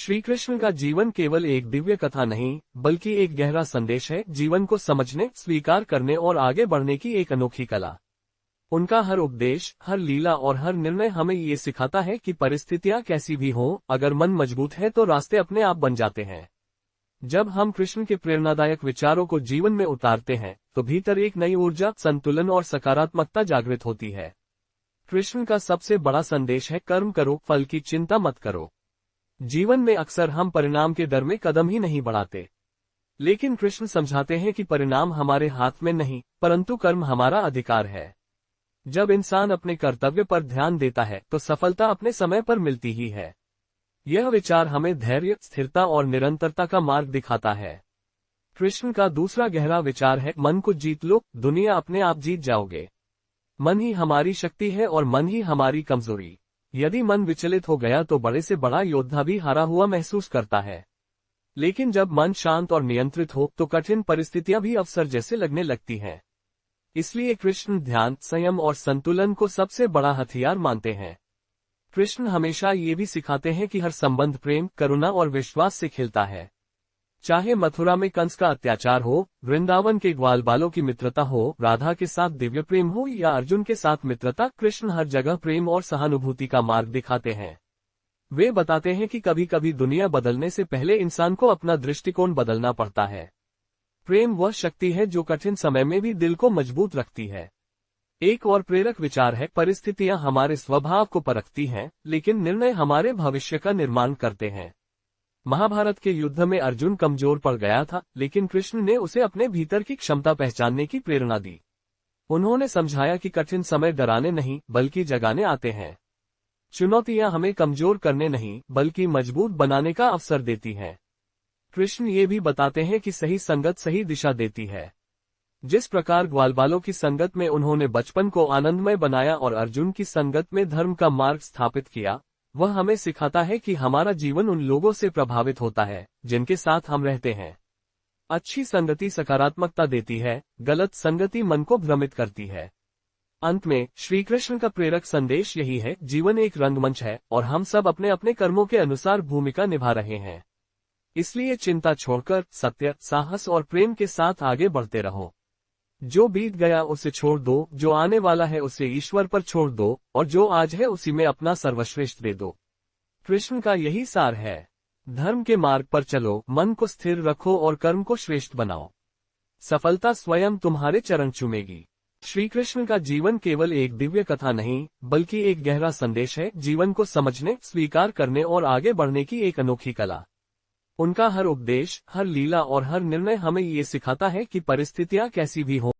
श्री कृष्ण का जीवन केवल एक दिव्य कथा नहीं, बल्कि एक गहरा संदेश है, जीवन को समझने, स्वीकार करने और आगे बढ़ने की एक अनोखी कला। उनका हर उपदेश, हर लीला और हर निर्णय हमें ये सिखाता है कि परिस्थितियां कैसी भी हों, अगर मन मजबूत है तो रास्ते अपने आप बन जाते हैं। जब हम कृष्ण के प्रेरणादायक विचारों को जीवन में उतारते हैं, तो भीतर एक नई ऊर्जा, संतुलन और सकारात्मकता जागृत होती है। कृष्ण का सबसे बड़ा संदेश है, कर्म करो, फल की चिंता मत करो। जीवन में अक्सर हम परिणाम के डर में कदम ही नहीं बढ़ाते, लेकिन कृष्ण समझाते हैं कि परिणाम हमारे हाथ में नहीं, परंतु कर्म हमारा अधिकार है। जब इंसान अपने कर्तव्य पर ध्यान देता है तो सफलता अपने समय पर मिलती ही है। यह विचार हमें धैर्य, स्थिरता और निरंतरता का मार्ग दिखाता है। कृष्ण का दूसरा गहरा विचार है, मन को जीत लो, दुनिया अपने आप जीत जाओगे। मन ही हमारी शक्ति है और मन ही हमारी कमजोरी। यदि मन विचलित हो गया तो बड़े से बड़ा योद्धा भी हारा हुआ महसूस करता है, लेकिन जब मन शांत और नियंत्रित हो तो कठिन परिस्थितियां भी अवसर जैसे लगने लगती हैं। इसलिए कृष्ण ध्यान, संयम और संतुलन को सबसे बड़ा हथियार मानते हैं। कृष्ण हमेशा ये भी सिखाते हैं कि हर संबंध प्रेम, करुणा और विश्वास से खिलता है। चाहे मथुरा में कंस का अत्याचार हो, वृंदावन के ग्वाल बालों की मित्रता हो, राधा के साथ दिव्य प्रेम हो या अर्जुन के साथ मित्रता, कृष्ण हर जगह प्रेम और सहानुभूति का मार्ग दिखाते हैं। वे बताते हैं कि कभी कभी दुनिया बदलने से पहले इंसान को अपना दृष्टिकोण बदलना पड़ता है। प्रेम वह शक्ति है जो कठिन समय में भी दिल को मजबूत रखती है। एक और प्रेरक विचार है, परिस्थितियां हमारे स्वभाव को परखती हैं, लेकिन निर्णय हमारे भविष्य का निर्माण करते हैं। महाभारत के युद्ध में अर्जुन कमजोर पड़ गया था, लेकिन कृष्ण ने उसे अपने भीतर की क्षमता पहचानने की प्रेरणा दी। उन्होंने समझाया कि कठिन समय डराने नहीं, बल्कि जगाने आते हैं। चुनौतियां हमें कमजोर करने नहीं, बल्कि मजबूत बनाने का अवसर देती हैं। कृष्ण ये भी बताते हैं कि सही संगत सही दिशा देती है। जिस प्रकार ग्वालबालों की संगत में उन्होंने बचपन को आनंदमय बनाया और अर्जुन की संगत में धर्म का मार्ग स्थापित किया, वह हमें सिखाता है कि हमारा जीवन उन लोगों से प्रभावित होता है जिनके साथ हम रहते हैं। अच्छी संगति सकारात्मकता देती है, गलत संगति मन को भ्रमित करती है। अंत में श्री कृष्ण का प्रेरक संदेश यही है, जीवन एक रंगमंच है और हम सब अपने अपने कर्मों के अनुसार भूमिका निभा रहे हैं। इसलिए चिंता छोड़कर सत्य, साहस और प्रेम के साथ आगे बढ़ते रहो। जो बीत गया उसे छोड़ दो, जो आने वाला है उसे ईश्वर पर छोड़ दो, और जो आज है उसी में अपना सर्वश्रेष्ठ दे दो। कृष्ण का यही सार है। धर्म के मार्ग पर चलो, मन को स्थिर रखो और कर्म को श्रेष्ठ बनाओ। सफलता स्वयं तुम्हारे चरण चूमेगी। श्री कृष्ण का जीवन केवल एक दिव्य कथा नहीं, बल्कि एक गहरा संदेश है, जीवन को समझने, स्वीकार करने और आगे बढ़ने की एक अनोखी कला। उनका हर उपदेश, हर लीला और हर निर्णय हमें ये सिखाता है कि परिस्थितियां कैसी भी हों,